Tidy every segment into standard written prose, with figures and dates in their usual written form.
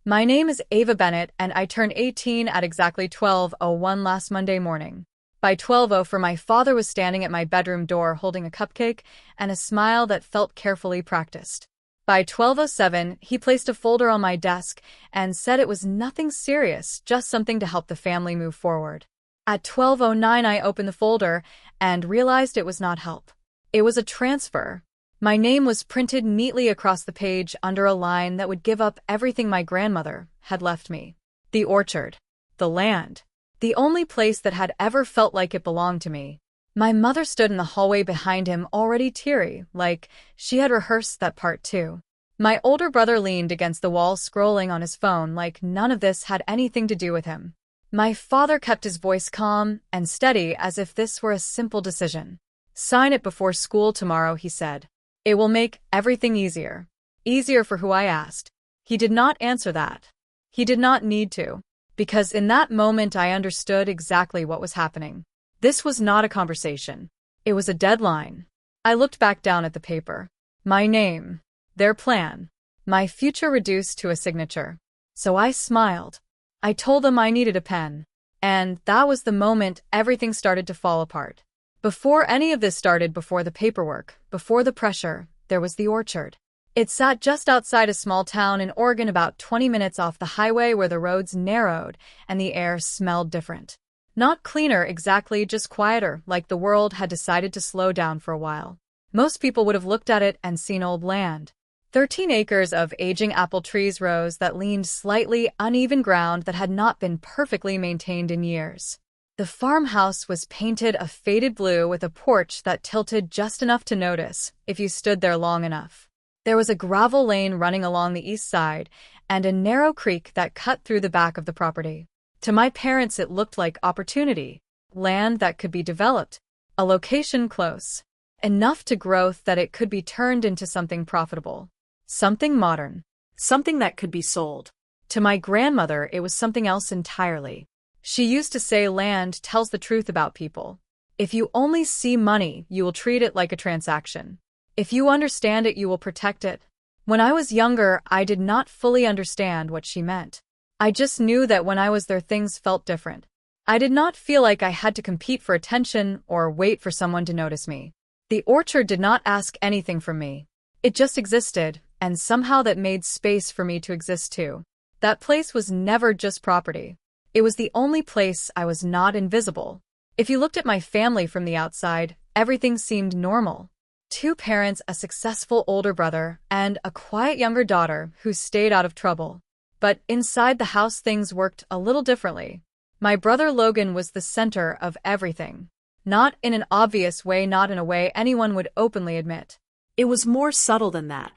My name is Ava Bennett, and I turned 18 at exactly 12:01 last Monday morning. By 12:04, my father was standing at my bedroom door holding a cupcake and a smile that felt carefully practiced. By 12:07, he placed a folder on my desk and said it was nothing serious, just something to help the family move forward. At 12:09, I opened the folder and realized it was not help. It was a transfer. My name was printed neatly across the page under a line that would give up everything my grandmother had left me. The orchard. The land. The only place that had ever felt like it belonged to me. My mother stood in the hallway behind him, already teary, like she had rehearsed that part too. My older brother leaned against the wall, scrolling on his phone like none of this had anything to do with him. My father kept his voice calm and steady as if this were a simple decision. "Sign it before school tomorrow," he said. "It will make everything easier." Easier for who, I asked. He did not answer that. He did not need to, because in that moment I understood exactly what was happening. This was not a conversation. It was a deadline. I looked back down at the paper. My name. Their plan. My future reduced to a signature. So I smiled. I told them I needed a pen. And that was the moment everything started to fall apart. Before any of this started, before the paperwork, before the pressure, there was the orchard. It sat just outside a small town in Oregon, about 20 minutes off the highway, where the roads narrowed and the air smelled different. Not cleaner exactly, just quieter, like the world had decided to slow down for a while. Most people would have looked at it and seen old land. 13 acres of aging apple trees rose that leaned slightly uneven ground that had not been perfectly maintained in years. The farmhouse was painted a faded blue with a porch that tilted just enough to notice if you stood there long enough. There was a gravel lane running along the east side and a narrow creek that cut through the back of the property. To my parents, it looked like opportunity, land that could be developed, a location close enough to growth that it could be turned into something profitable, something modern, something that could be sold. To my grandmother, it was something else entirely. She used to say land tells the truth about people. If you only see money, you will treat it like a transaction. If you understand it, you will protect it. When I was younger, I did not fully understand what she meant. I just knew that when I was there, things felt different. I did not feel like I had to compete for attention or wait for someone to notice me. The orchard did not ask anything from me. It just existed, and somehow that made space for me to exist too. That place was never just property. It was the only place I was not invisible. If you looked at my family from the outside, everything seemed normal. 2 parents, a successful older brother, and a quiet younger daughter who stayed out of trouble. But inside the house, things worked a little differently. My brother Logan was the center of everything. Not in an obvious way, not in a way anyone would openly admit. It was more subtle than that.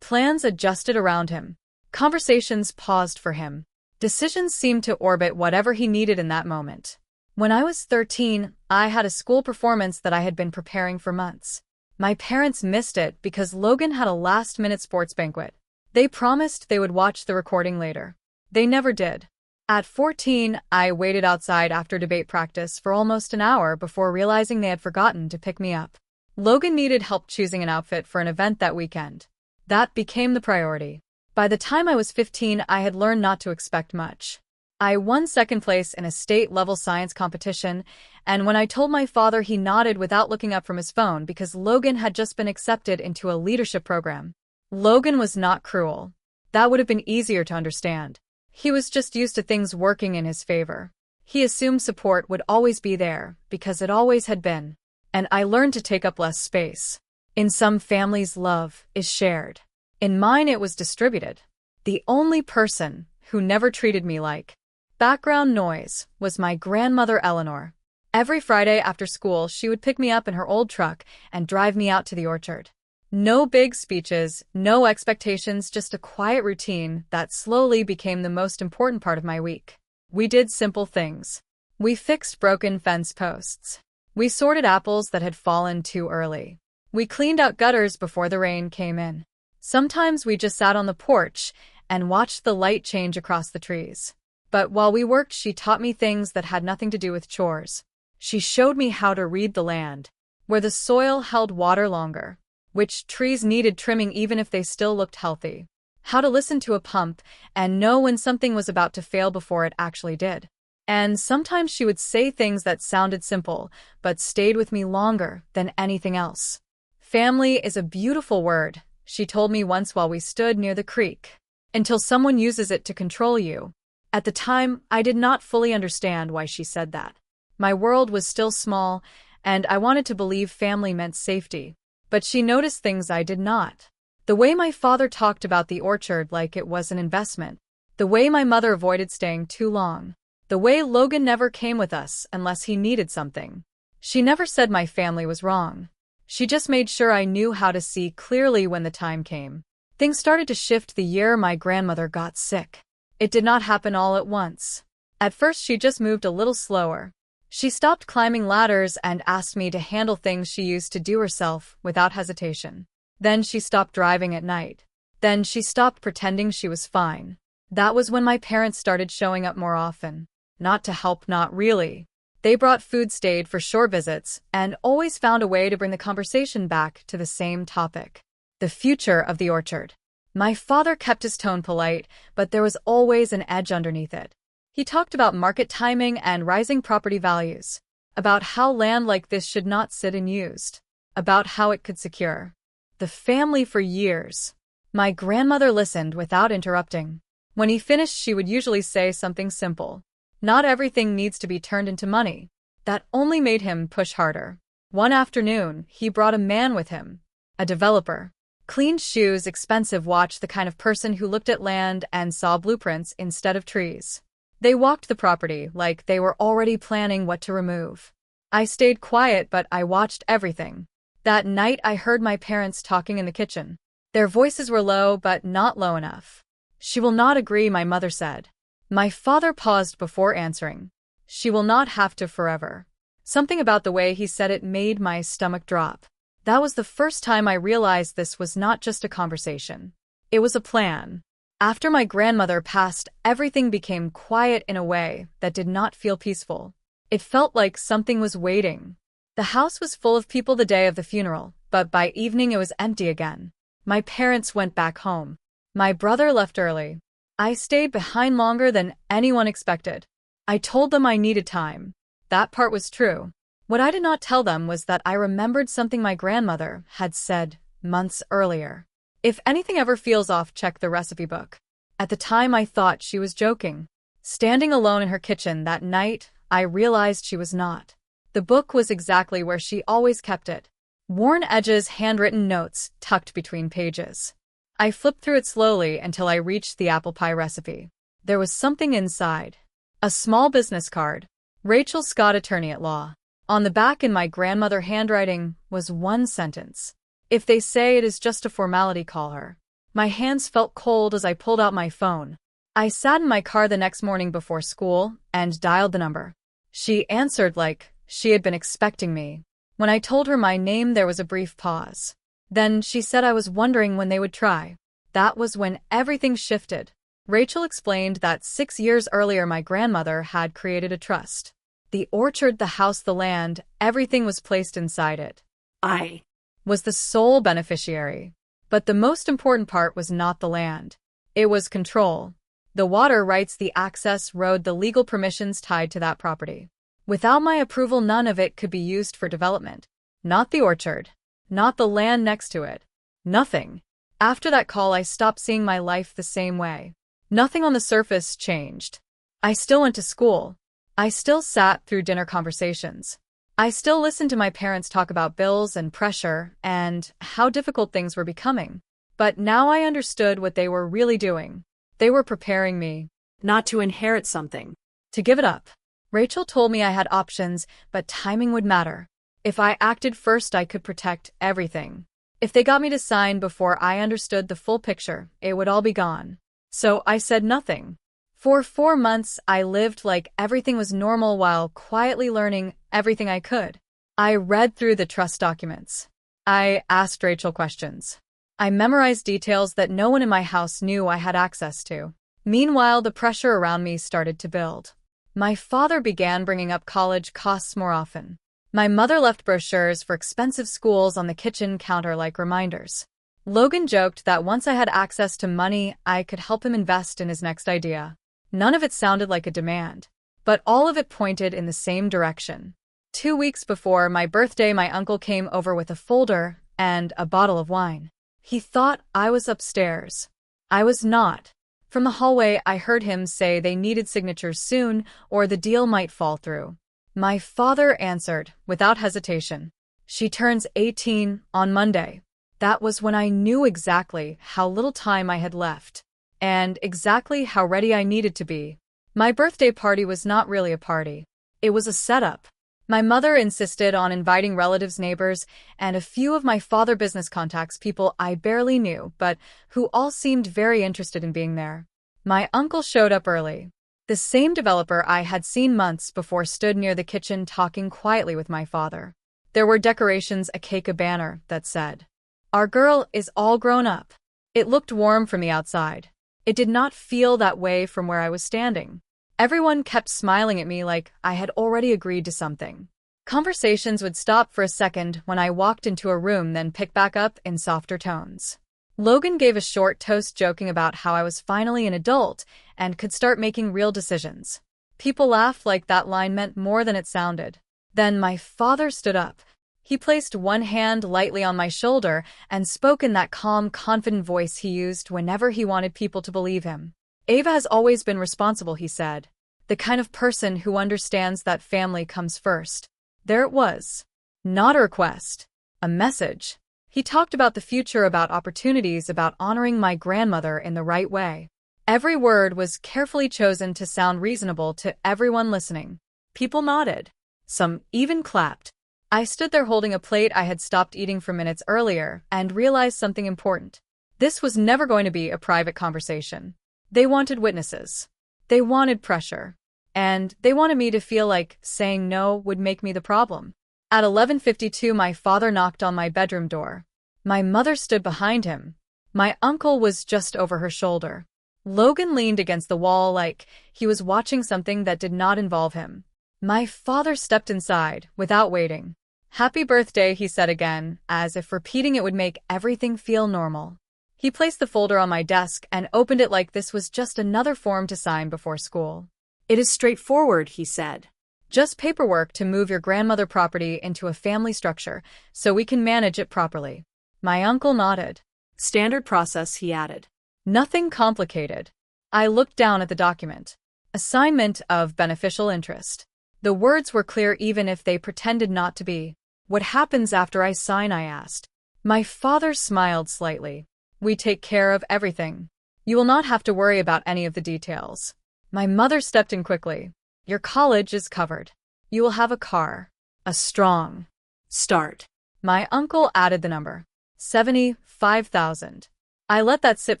Plans adjusted around him. Conversations paused for him. Decisions seemed to orbit whatever he needed in that moment. When I was 13, I had a school performance that I had been preparing for months. My parents missed it because Logan had a last-minute sports banquet. They promised they would watch the recording later. They never did. At 14, I waited outside after debate practice for almost an hour before realizing they had forgotten to pick me up. Logan needed help choosing an outfit for an event that weekend. That became the priority. By the time I was 15, I had learned not to expect much. I won second place in a state-level science competition, and when I told my father, he nodded without looking up from his phone because Logan had just been accepted into a leadership program. Logan was not cruel. That would have been easier to understand. He was just used to things working in his favor. He assumed support would always be there, because it always had been. And I learned to take up less space. In some families, love is shared. In mine, it was distributed. The only person who never treated me like background noise was my grandmother Eleanor. Every Friday after school, she would pick me up in her old truck and drive me out to the orchard. No big speeches, no expectations, just a quiet routine that slowly became the most important part of my week. We did simple things. We fixed broken fence posts. We sorted apples that had fallen too early. We cleaned out gutters before the rain came in. Sometimes we just sat on the porch and watched the light change across the trees. But while we worked, she taught me things that had nothing to do with chores. She showed me how to read the land, where the soil held water longer, which trees needed trimming even if they still looked healthy, how to listen to a pump and know when something was about to fail before it actually did. And sometimes she would say things that sounded simple, but stayed with me longer than anything else. Family is a beautiful word, she told me once while we stood near the creek, until someone uses it to control you. At the time, I did not fully understand why she said that. My world was still small, and I wanted to believe family meant safety. But she noticed things I did not. The way my father talked about the orchard like it was an investment. The way my mother avoided staying too long. The way Logan never came with us unless he needed something. She never said my family was wrong. She just made sure I knew how to see clearly when the time came. Things started to shift the year my grandmother got sick. It did not happen all at once. At first she just moved a little slower. She stopped climbing ladders and asked me to handle things she used to do herself without hesitation. Then she stopped driving at night. Then she stopped pretending she was fine. That was when my parents started showing up more often. Not to help, not really. They brought food, stayed for short visits, and always found a way to bring the conversation back to the same topic. The future of the orchard. My father kept his tone polite, but there was always an edge underneath it. He talked about market timing and rising property values, about how land like this should not sit unused, about how it could secure the family for years. My grandmother listened without interrupting. When he finished, she would usually say something simple. Not everything needs to be turned into money. That only made him push harder. One afternoon, he brought a man with him, a developer. Clean shoes, expensive watch, the kind of person who looked at land and saw blueprints instead of trees. They walked the property like they were already planning what to remove. I stayed quiet, but I watched everything. That night I heard my parents talking in the kitchen. Their voices were low, but not low enough. She will not agree, my mother said. My father paused before answering. She will not have to forever. Something about the way he said it made my stomach drop. That was the first time I realized this was not just a conversation. It was a plan. After my grandmother passed, everything became quiet in a way that did not feel peaceful. It felt like something was waiting. The house was full of people the day of the funeral, but by evening it was empty again. My parents went back home. My brother left early. I stayed behind longer than anyone expected. I told them I needed time. That part was true. What I did not tell them was that I remembered something my grandmother had said months earlier. If anything ever feels off, check the recipe book. At the time, I thought she was joking. Standing alone in her kitchen that night, I realized she was not. The book was exactly where she always kept it. Worn edges, handwritten notes tucked between pages. I flipped through it slowly until I reached the apple pie recipe. There was something inside. A small business card. Rachel Scott, attorney at law. On the back, in my grandmother handwriting, was one sentence. If they say it is just a formality, call her. My hands felt cold as I pulled out my phone. I sat in my car the next morning before school and dialed the number. She answered like she had been expecting me. When I told her my name, there was a brief pause. Then she said I was wondering when they would try. That was when everything shifted. Rachel explained that 6 years earlier my grandmother had created a trust. The orchard, the house, the land, everything was placed inside it. I was the sole beneficiary. But the most important part was not the land. It was control. The water rights, the access road, the legal permissions tied to that property. Without my approval, none of it could be used for development. Not the orchard. Not the land next to it. Nothing. After that call, I stopped seeing my life the same way. Nothing on the surface changed. I still went to school. I still sat through dinner conversations. I still listened to my parents talk about bills and pressure and how difficult things were becoming. But now I understood what they were really doing. They were preparing me not to inherit something, to give it up. Rachel told me I had options, but timing would matter. If I acted first, I could protect everything. If they got me to sign before I understood the full picture, it would all be gone. So I said nothing. For 4 months, I lived like everything was normal while quietly learning everything I could. I read through the trust documents. I asked Rachel questions. I memorized details that no one in my house knew I had access to. Meanwhile, the pressure around me started to build. My father began bringing up college costs more often. My mother left brochures for expensive schools on the kitchen counter like reminders. Logan joked that once I had access to money, I could help him invest in his next idea. None of it sounded like a demand, but all of it pointed in the same direction. 2 weeks before my birthday, my uncle came over with a folder and a bottle of wine. He thought I was upstairs. I was not. From the hallway, I heard him say they needed signatures soon or the deal might fall through. My father answered, without hesitation. She turns 18 on Monday. That was when I knew exactly how little time I had left, and exactly how ready I needed to be. My birthday party was not really a party. It was a setup. My mother insisted on inviting relatives, neighbors, and a few of my father's business contacts, people I barely knew, but who all seemed very interested in being there. My uncle showed up early. The same developer I had seen months before stood near the kitchen talking quietly with my father. There were decorations, a cake, a banner that said, "Our girl is all grown up." It looked warm from the outside. It did not feel that way from where I was standing. Everyone kept smiling at me like I had already agreed to something. Conversations would stop for a second when I walked into a room, then pick back up in softer tones. Logan gave a short toast joking about how I was finally an adult and could start making real decisions. People laughed like that line meant more than it sounded. Then my father stood up. He placed one hand lightly on my shoulder and spoke in that calm, confident voice he used whenever he wanted people to believe him. "Ava has always been responsible," he said. "The kind of person who understands that family comes first." There it was. Not a request. A message. He talked about the future, about opportunities, about honoring my grandmother in the right way. Every word was carefully chosen to sound reasonable to everyone listening. People nodded. Some even clapped. I stood there holding a plate I had stopped eating for minutes earlier and realized something important. This was never going to be a private conversation. They wanted witnesses. They wanted pressure. And they wanted me to feel like saying no would make me the problem. At 11:52, my father knocked on my bedroom door. My mother stood behind him. My uncle was just over her shoulder. Logan leaned against the wall like he was watching something that did not involve him. My father stepped inside without waiting. "Happy birthday," he said again, as if repeating it would make everything feel normal. He placed the folder on my desk and opened it like this was just another form to sign before school. "It is straightforward," he said. "Just paperwork to move your grandmother property into a family structure so we can manage it properly." My uncle nodded. "Standard process," he added. "Nothing complicated." I looked down at the document. Assignment of beneficial interest. The words were clear even if they pretended not to be. "What happens after I sign?" I asked. My father smiled slightly. "We take care of everything. You will not have to worry about any of the details." My mother stepped in quickly. "Your college is covered. You will have a car. A strong start." My uncle added the number. 75,000. I let that sit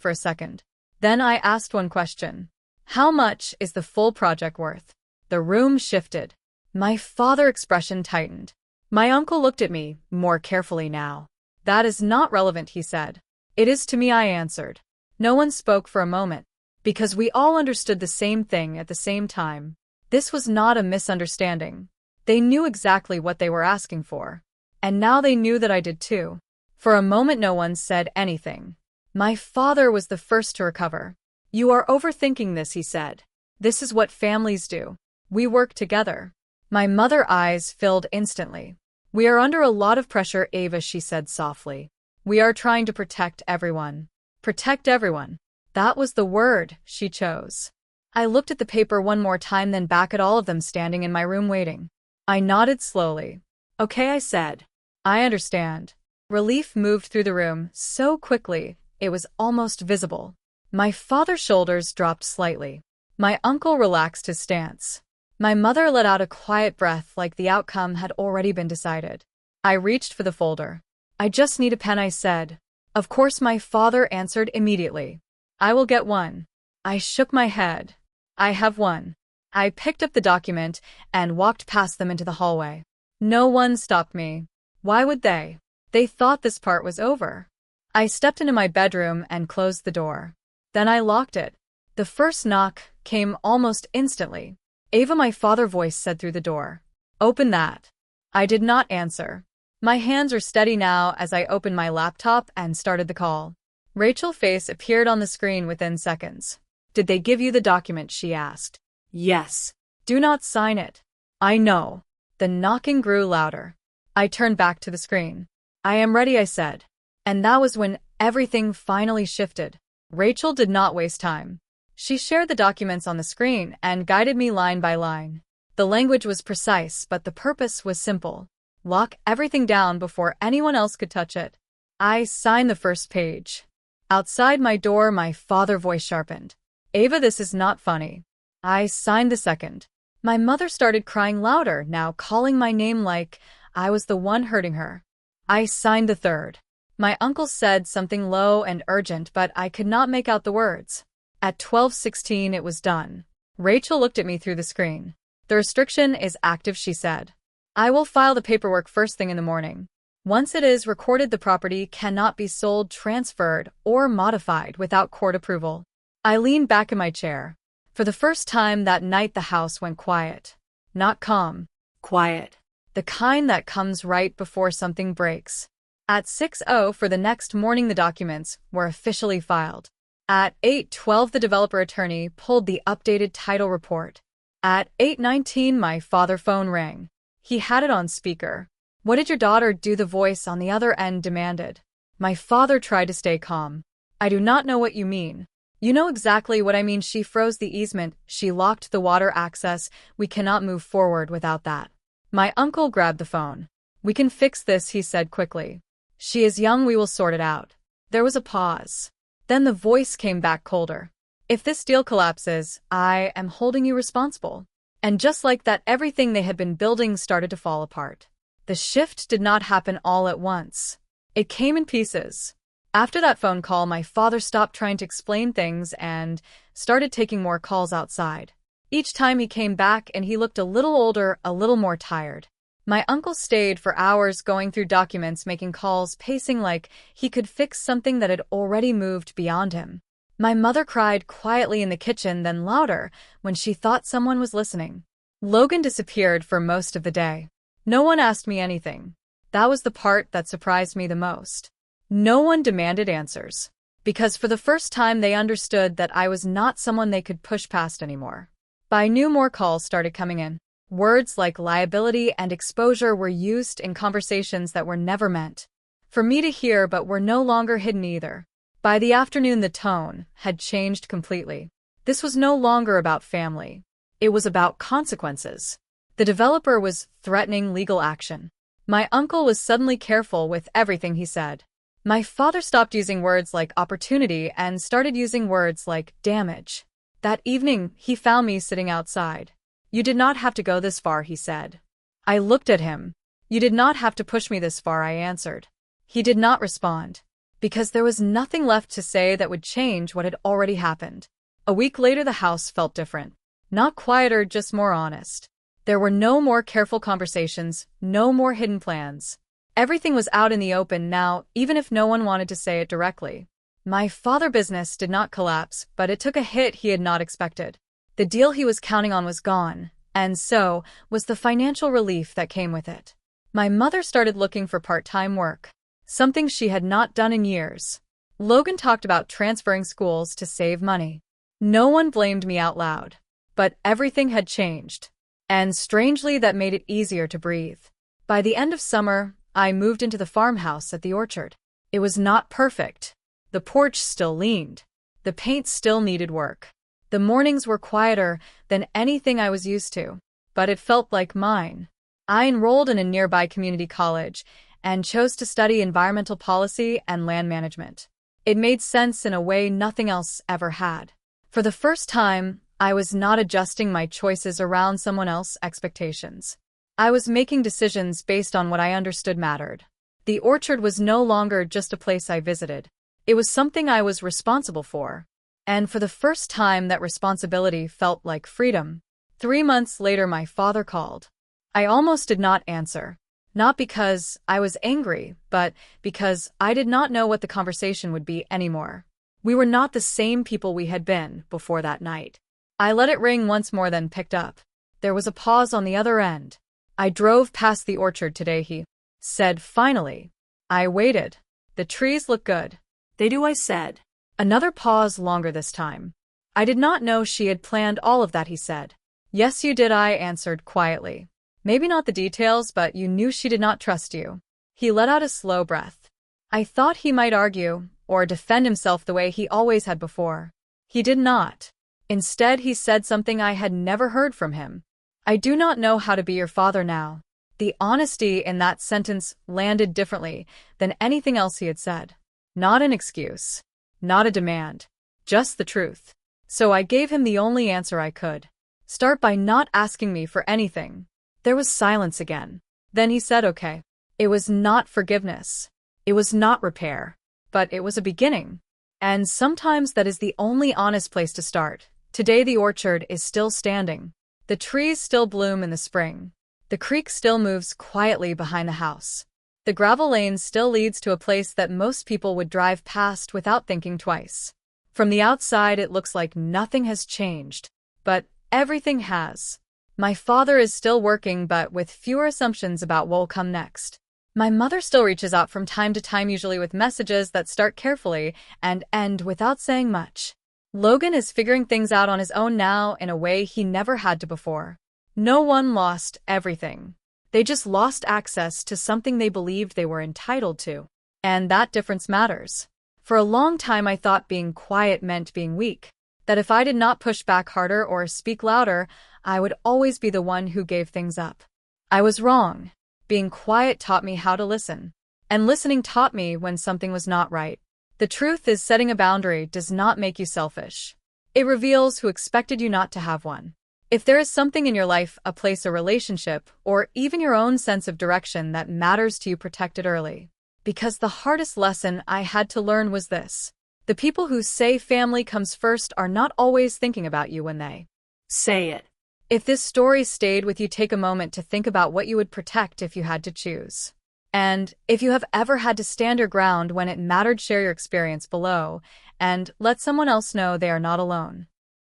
for a second. Then I asked one question. "How much is the full project worth?" The room shifted. My father's expression tightened. My uncle looked at me more carefully now. "That is not relevant," he said. "It is to me," I answered. No one spoke for a moment, because we all understood the same thing at the same time. This was not a misunderstanding. They knew exactly what they were asking for. And now they knew that I did too. For a moment no one said anything. My father was the first to recover. "You are overthinking this," he said. "This is what families do. We work together." My mother's eyes filled instantly. "We are under a lot of pressure, Ava," she said softly. "We are trying to protect everyone." Protect everyone. That was the word she chose. I looked at the paper one more time, then back at all of them standing in my room waiting. I nodded slowly. "Okay," I said. "I understand." Relief moved through the room so quickly it was almost visible. My father's shoulders dropped slightly. My uncle relaxed his stance. My mother let out a quiet breath like the outcome had already been decided. I reached for the folder. "I just need a pen," I said. "Of course," my father answered immediately. "I will get one." I shook my head. "I have one." I picked up the document and walked past them into the hallway. No one stopped me. Why would they? They thought this part was over. I stepped into my bedroom and closed the door. Then I locked it. The first knock came almost instantly. "Ava," my father's voice said through the door. "Open that." I did not answer. My hands were steady now as I opened my laptop and started the call. Rachel's face appeared on the screen within seconds. "Did they give you the document?" she asked. "Yes." "Do not sign it." "I know." The knocking grew louder. I turned back to the screen. "I am ready," I said. And that was when everything finally shifted. Rachel did not waste time. She shared the documents on the screen and guided me line by line. The language was precise, but the purpose was simple. Lock everything down before anyone else could touch it. I signed the first page. Outside my door, my father's voice sharpened. "Ava, this is not funny." I signed the second. My mother started crying louder, now calling my name like I was the one hurting her. I signed the third. My uncle said something low and urgent, but I could not make out the words. At 12:16 it was done. Rachel looked at me through the screen. "The restriction is active," she said. "I will file the paperwork first thing in the morning. Once it is recorded, the property cannot be sold, transferred, or modified without court approval." I leaned back in my chair. For the first time that night the house went quiet. Not calm. Quiet. The kind that comes right before something breaks. At 6:00 for the next morning the documents were officially filed. At 8:12 the developer attorney pulled the updated title report. At 8:19 my father's phone rang. He had it on speaker. "What did your daughter do?" the voice on the other end demanded. My father tried to stay calm. "I do not know what you mean." "You know exactly what I mean." "She froze the easement. She locked the water access. We cannot move forward without that." My uncle grabbed the phone. "We can fix this," he said quickly. "She is young. We will sort it out." There was a pause. Then the voice came back colder. "If this deal collapses, I am holding you responsible." And just like that, everything they had been building started to fall apart. The shift did not happen all at once. It came in pieces. After that phone call, my father stopped trying to explain things and started taking more calls outside. Each time he came back and he looked a little older, a little more tired. My uncle stayed for hours going through documents, making calls, pacing like he could fix something that had already moved beyond him. My mother cried quietly in the kitchen, then louder when she thought someone was listening. Logan disappeared for most of the day. No one asked me anything. That was the part that surprised me the most. No one demanded answers. Because for the first time they understood that I was not someone they could push past anymore. By noon more calls started coming in. Words like liability and exposure were used in conversations that were never meant for me to hear, but were no longer hidden either. By the afternoon the tone had changed completely. This was no longer about family. It was about consequences. The developer was threatening legal action. My uncle was suddenly careful with everything he said. My father stopped using words like opportunity and started using words like damage. That evening, he found me sitting outside. "You did not have to go this far," he said. I looked at him. "You did not have to push me this far," I answered. He did not respond. Because there was nothing left to say that would change what had already happened. A week later the house felt different. Not quieter, just more honest. There were no more careful conversations, no more hidden plans. Everything was out in the open now, even if no one wanted to say it directly. My father's business did not collapse, but it took a hit he had not expected. The deal he was counting on was gone, and so was the financial relief that came with it. My mother started looking for part-time work, something she had not done in years. Logan talked about transferring schools to save money. No one blamed me out loud. But everything had changed. And strangely, that made it easier to breathe. By the end of summer, I moved into the farmhouse at the orchard. It was not perfect. The porch still leaned. The paint still needed work. The mornings were quieter than anything I was used to, but it felt like mine. I enrolled in a nearby community college and chose to study environmental policy and land management. It made sense in a way nothing else ever had. For the first time, I was not adjusting my choices around someone else's expectations. I was making decisions based on what I understood mattered. The orchard was no longer just a place I visited. It was something I was responsible for. And for the first time, that responsibility felt like freedom. 3 months later, my father called. I almost did not answer. Not because I was angry, but because I did not know what the conversation would be anymore. We were not the same people we had been before that night. I let it ring once more, then picked up. There was a pause on the other end. "I drove past the orchard today," he said finally. I waited. The trees look good. They do, I said. Another pause, longer this time. I did not know she had planned all of that, he said. Yes, you did, I answered quietly. Maybe not the details, but you knew she did not trust you. He let out a slow breath. I thought he might argue, or defend himself the way he always had before. He did not. Instead, he said something I had never heard from him. I do not know how to be your father now. The honesty in that sentence landed differently than anything else he had said. Not an excuse. Not a demand. Just the truth. So I gave him the only answer I could. Start by not asking me for anything. There was silence again. Then he said, okay. It was not forgiveness. It was not repair. But it was a beginning. And sometimes that is the only honest place to start. Today the orchard is still standing. The trees still bloom in the spring. The creek still moves quietly behind the house. The gravel lane still leads to a place that most people would drive past without thinking twice. From the outside, it looks like nothing has changed. But everything has. My father is still working, but with fewer assumptions about what will come next. My mother still reaches out from time to time, usually with messages that start carefully and end without saying much. Logan is figuring things out on his own now in a way he never had to before. No one lost everything. They just lost access to something they believed they were entitled to. And that difference matters. For a long time, I thought being quiet meant being weak. That if I did not push back harder or speak louder, I would always be the one who gave things up. I was wrong. Being quiet taught me how to listen. And listening taught me when something was not right. The truth is, setting a boundary does not make you selfish. It reveals who expected you not to have one. If there is something in your life, a place, a relationship, or even your own sense of direction that matters to you, protect it early. Because the hardest lesson I had to learn was this. The people who say family comes first are not always thinking about you when they say it. If this story stayed with you, take a moment to think about what you would protect if you had to choose. And if you have ever had to stand your ground when it mattered, share your experience below and let someone else know they are not alone.